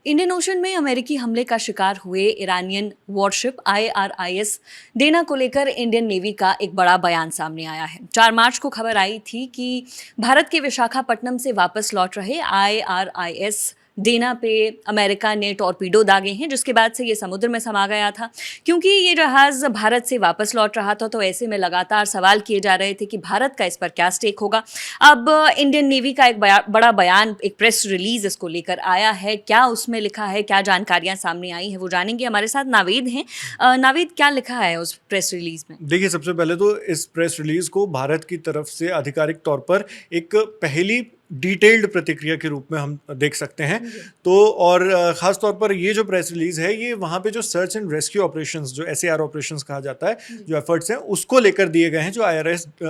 Indian ocean में अमेरिकी हमले का शिकार हुए ईरानियन वॉरशिप IRIS डेना को लेकर इंडियन नेवी का एक बड़ा बयान सामने आया है। 4 मार्च को खबर आई थी कि भारत के विशाखापट्टनम से वापस लौट रहे IRIS डेना पे अमेरिका ने टॉर्पीडो दागे हैं, जिसके बाद से ये समुद्र में समा गया था। क्योंकि ये जहाज भारत से वापस लौट रहा था, तो ऐसे में लगातार सवाल किए जा रहे थे कि भारत का इस पर क्या स्टेक होगा। अब इंडियन नेवी का एक बड़ा बयान, एक प्रेस रिलीज इसको लेकर आया है। क्या उसमें लिखा है, क्या जानकारियां सामने आई है, वो जानेंगे। हमारे साथ नावेद हैं। नावेद, क्या लिखा है उस प्रेस रिलीज में? देखिए, सबसे पहले तो इस प्रेस रिलीज को भारत की तरफ से आधिकारिक तौर पर एक पहली डिटेल्ड प्रतिक्रिया के रूप में हम देख सकते हैं। तो और ख़ास तौर पर ये जो प्रेस रिलीज़ है, ये वहाँ पे जो सर्च एंड रेस्क्यू ऑपरेशंस, जो SAR ऑपरेशंस कहा जाता है, जो एफर्ट्स हैं, उसको लेकर दिए गए हैं, जो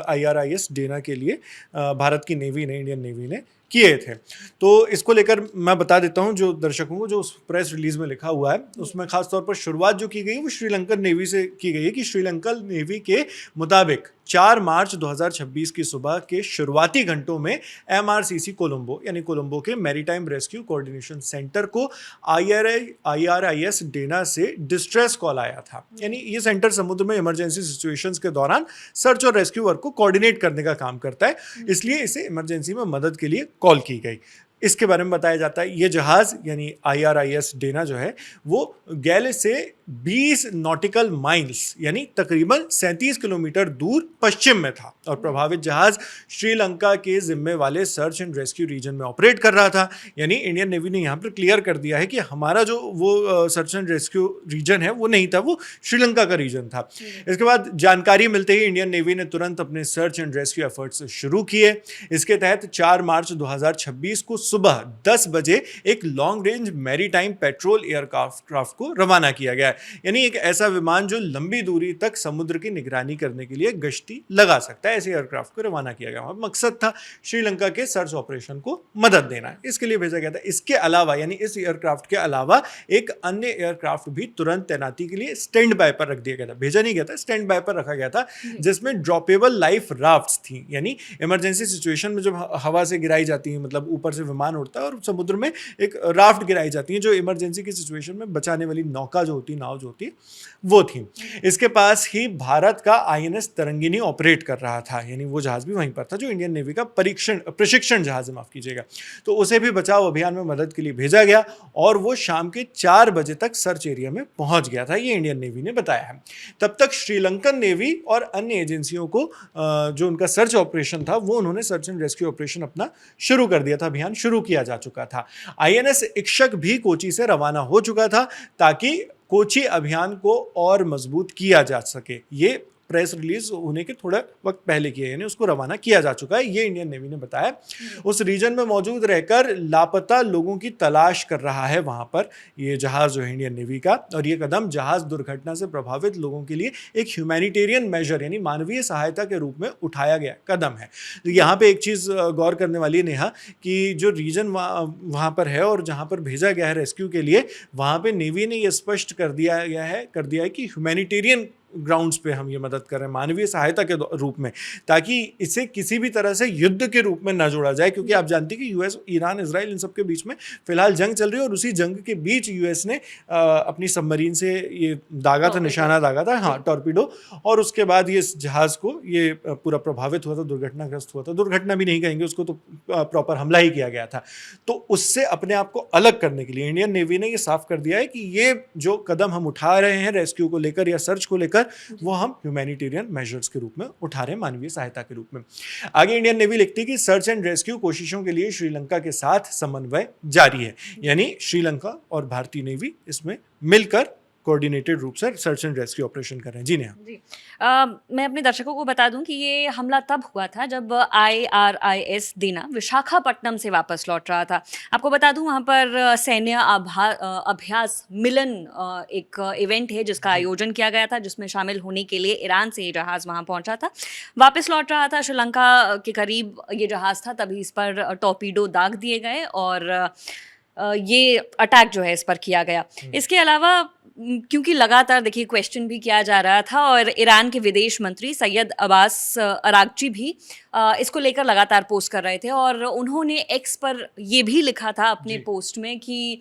IRIS डेना के लिए भारत की नेवी ने, इंडियन नेवी ने किए थे। तो इसको लेकर मैं बता देता हूं जो दर्शकों को, जो उस प्रेस रिलीज में लिखा हुआ है उसमें खास तौर पर शुरुआत जो की गई है वो श्रीलंकन नेवी से की गई है कि श्रीलंकन नेवी के मुताबिक 4 मार्च 2026 की सुबह के शुरुआती घंटों में MRCC कोलंबो, यानी कोलंबो के मैरीटाइम रेस्क्यू कोऑर्डिनेशन सेंटर को IRIS डेना से डिस्ट्रेस कॉल आया था। यानी ये सेंटर समुद्र में इमरजेंसी सिचुएशंस के दौरान सर्च और रेस्क्यू वर्क को कोऑर्डिनेट करने का काम करता है, इसलिए इसे इमरजेंसी में मदद के लिए कॉल की गई। इसके बारे में बताया जाता है ये जहाज यानी IRIS डेना जो है वो गैले से 20 नॉटिकल माइल्स यानी तकरीबन 37 किलोमीटर दूर पश्चिम में था और प्रभावित जहाज श्रीलंका के जिम्मे वाले सर्च एंड रेस्क्यू रीजन में ऑपरेट कर रहा था। यानी इंडियन नेवी ने यहाँ पर क्लियर कर दिया है कि हमारा जो वो सर्च एंड रेस्क्यू रीजन है वो नहीं था, वो श्रीलंका का रीजन था। इसके बाद जानकारी मिलते ही इंडियन नेवी ने तुरंत अपने सर्च एंड रेस्क्यू एफर्ट्स शुरू किए। इसके तहत 4 मार्च 2026 को सुबह 10 बजे एक long range maritime petrol aircraft को रवाना किया गया, यानी एक ऐसा विमान जो लंबी दूरी तक समुद्र की निगरानी करने के लिए गश्ती लगा सकता है, ऐसे एयरक्राफ्ट को रवाना किया गया। मकसद था श्रीलंका के सर्च ऑपरेशन को मदद देना, इसके लिए भेजा गया था। इसके अलावा यानी इस एयरक्राफ्ट के अलावा एक अन्य एयरक्राफ्ट भी तुरंत तैनाती के लिए स्टैंड बाय पर रख दिया गया था, भेजा नहीं गया था, स्टैंड बाय पर रखा गया था, जिसमें ड्रॉपेबल लाइफ राफ्ट्स थी। यानी इमरजेंसी सिचुएशन में जब हवा से गिराई जाती है, मतलब ऊपर से विमान उड़ता है और समुद्र में एक राफ्ट गिराई जाती है, जो इमरजेंसी की सिचुएशन में बचाने वाली नौका जो होती है, नाव जो होती है, वो थी। इसके पास ही भारत का INS तरंगिनी ऑपरेट कर रहा था, यानी वो जहाज भी वहीं पर था जो इंडियन नेवी का प्रशिक्षण जहाज है, माफ कीजिएगा। तो उसे भी बचाव अभियान में मदद के लिए भेजा गया और वो शाम के 4 बजे तक सर्च एरिया में पहुंच गया था, ये इंडियन नेवी ने बताया है। तब तक श्रीलंकन नेवी और अन्य एजेंसियों को जो उनका सर्च ऑपरेशन था वो उन्होंने सर्च एंड रेस्क्यू ऑपरेशन अपना शुरू कर दिया था, अभियान शुरू किया जा चुका था। INS इक्षक भी कोची से रवाना हो चुका था ताकि कोची अभियान को और मजबूत किया जा सके। ये प्रेस रिलीज होने के थोड़ा वक्त पहले किया, यानी उसको रवाना किया जा चुका है, ये इंडियन नेवी ने बताया। उस रीजन में मौजूद रहकर लापता लोगों की तलाश कर रहा है वहां पर ये जहाज जो है इंडियन नेवी का, और ये कदम जहाज दुर्घटना से प्रभावित लोगों के लिए एक ह्यूमैनिटेरियन मेजर यानी मानवीय सहायता के रूप में उठाया गया कदम है। तो यहाँ पे एक चीज़ गौर करने वाली है नेहा, कि जो रीजन वहाँ पर है और जहाँ पर भेजा गया है रेस्क्यू के लिए, वहाँ पे नेवी ने ये स्पष्ट कर दिया है कि ह्यूमैनिटेरियन ग्राउंड्स पे हम ये मदद कर रहे हैं, मानवीय सहायता के रूप में, ताकि इसे किसी भी तरह से युद्ध के रूप में ना जोड़ा जाए। क्योंकि आप जानते हैं कि US, ईरान, इजराइल, इन सब के बीच में फिलहाल जंग चल रही है और उसी जंग के बीच US ने अपनी सबमरीन से ये दागा था, निशाना दागा था, हाँ, टॉर्पीडो, और उसके बाद ये जहाज को ये पूरा प्रभावित हुआ था, दुर्घटनाग्रस्त हुआ था। दुर्घटना भी नहीं कहेंगे उसको, तो प्रॉपर हमला ही किया गया था। तो उससे अपने आप को अलग करने के लिए इंडियन नेवी ने ये साफ कर दिया है कि ये जो कदम हम उठा रहे हैं रेस्क्यू को लेकर या सर्च को लेकर, वो हम ह्यूमैनिटेरियन मेजर्स के रूप में उठा रहे हैं, मानवीय सहायता के रूप में। आगे इंडियन नेवी लिखती है कि सर्च एंड रेस्क्यू कोशिशों के लिए श्रीलंका के साथ समन्वय जारी है, यानी श्रीलंका और भारतीय नेवी इसमें मिलकर कोऑर्डिनेटेड रूप से सर्च एंड रेस्क्यू ऑपरेशन कर रहे हैं। जी नेहा जी। मैं अपने दर्शकों को बता दूं कि ये हमला तब हुआ था जब IRIS डेना विशाखापट्टनम से वापस लौट रहा था। आपको बता दूं वहाँ पर सैन्य अभ्यास मिलन एक इवेंट है जिसका आयोजन किया गया था, जिसमें शामिल होने के लिए ईरान से ये जहाज़ वहाँ पहुँचा था, वापस लौट रहा था। श्रीलंका के करीब ये जहाज़ था, तभी इस पर टॉर्पीडो दाग दिए गए और ये अटैक जो है इस पर किया गया। इसके अलावा क्योंकि लगातार देखिए क्वेश्चन भी किया जा रहा था और ईरान के विदेश मंत्री सैयद अब्बास अरागची भी इसको लेकर लगातार पोस्ट कर रहे थे और उन्होंने एक्स पर ये भी लिखा था अपने जी। पोस्ट में कि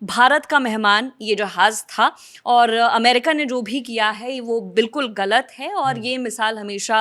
भारत का मेहमान ये जहाज़ था और अमेरिका ने जो भी किया है वो बिल्कुल गलत है और ये मिसाल हमेशा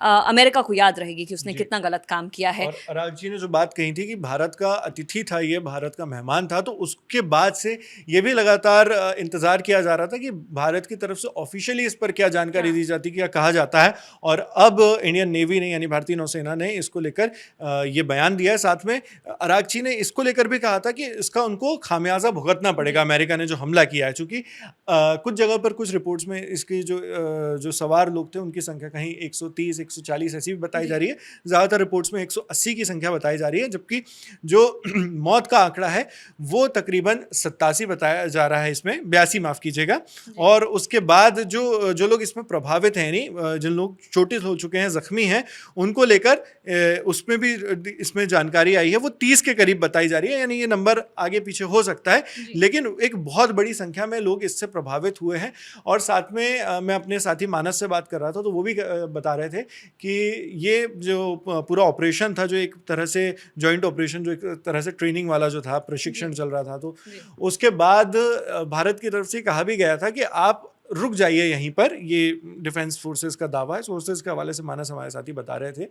अमेरिका को याद रहेगी कि उसने जी। कितना गलत काम किया है। और अरागची ने जो बात कही थी कि भारत का अतिथि था, ये भारत का मेहमान था, तो उसके बाद से ये भी लगातार इंतजार किया जा रहा था कि भारत की तरफ से ऑफिशियली इस पर क्या जानकारी दी जाती है, क्या कहा जाता है। और अब इंडियन नेवी ने यानी भारतीय नौसेना ने इसको लेकर ये बयान दिया है। साथ में अरागची ने इसको लेकर भी कहा था कि इसका उनको खामियाजा भुगतना पड़ेगा अमेरिका ने जो हमला किया है, चूंकि कुछ जगह पर कुछ रिपोर्ट्स में इसकी जो सवार लोग थे उनकी संख्या कहीं 130 140 ऐसी भी बताई जा रही है। ज़्यादातर रिपोर्ट्स में 180 की संख्या बताई जा रही है, जबकि जो मौत का आंकड़ा है वो तकरीबन 87 बताया जा रहा है, इसमें 82 माफ़ कीजिएगा। और उसके बाद जो लोग इसमें प्रभावित हैं, यानी जिन लोग चोटिल हो चुके हैं, ज़ख्मी हैं, उनको लेकर उसमें भी इसमें जानकारी आई है, वो 30 के करीब बताई जा रही है। यानी ये नंबर आगे पीछे हो सकता है, लेकिन एक बहुत बड़ी संख्या में लोग इससे प्रभावित हुए हैं। और साथ में मैं अपने साथी मानस से बात कर रहा था, तो वो भी बता रहे थे कि ये जो पूरा ऑपरेशन था, जो एक तरह से जॉइंट ऑपरेशन, जो एक तरह से ट्रेनिंग वाला जो था, प्रशिक्षण चल रहा था, तो उसके बाद भारत की तरफ से कहा भी गया था कि आप रुक जाइए यहीं पर। ये डिफेंस फोर्सेस का दावा है, सोर्सेज के हवाले से मानस हमारे साथी बता रहे थे।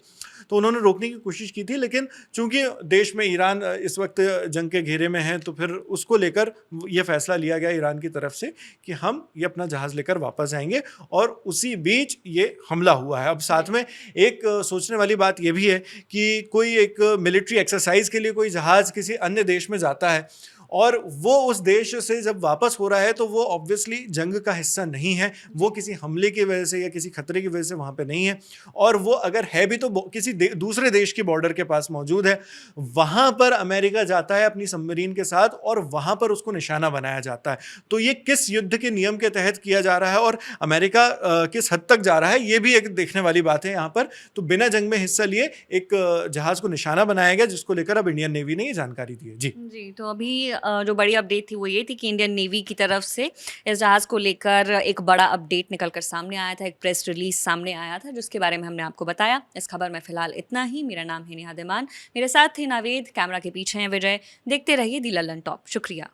तो उन्होंने रोकने की कोशिश की थी, लेकिन चूंकि देश में ईरान इस वक्त जंग के घेरे में है, तो फिर उसको लेकर ये फैसला लिया गया ईरान की तरफ से कि हम ये अपना जहाज़ लेकर वापस आएंगे। और उसी बीच ये हमला हुआ है। अब साथ में एक सोचने वाली बात यह भी है कि कोई एक मिलिट्री एक्सरसाइज के लिए कोई जहाज़ किसी अन्य देश में जाता है और वो उस देश से जब वापस हो रहा है, तो वो ऑब्वियसली जंग का हिस्सा नहीं है, वो किसी हमले की वजह से या किसी खतरे की वजह से वहाँ पे नहीं है। और वो अगर है भी तो किसी दूसरे देश की बॉर्डर के पास मौजूद है। वहाँ पर अमेरिका जाता है अपनी सबमरीन के साथ और वहाँ पर उसको निशाना बनाया जाता है। तो ये किस युद्ध के नियम के तहत किया जा रहा है और अमेरिका किस हद तक जा रहा है, ये भी एक देखने वाली बात है यहाँ पर। तो बिना जंग में हिस्सा लिए एक जहाज़ को निशाना बनाया गया, जिसको लेकर अब इंडियन नेवी ने ये जानकारी दी है। जी, तो अभी जो बड़ी अपडेट थी वो ये थी कि इंडियन नेवी की तरफ से इस जहाज़ को लेकर एक बड़ा अपडेट निकल कर सामने आया था, एक प्रेस रिलीज सामने आया था, जिसके बारे में हमने आपको बताया। इस खबर में फिलहाल इतना ही। मेरा नाम है नेहा दिमान, मेरे साथ थे नावेद, कैमरा के पीछे हैं विजय। देखते रहिए दी लल्लन टॉप। शुक्रिया।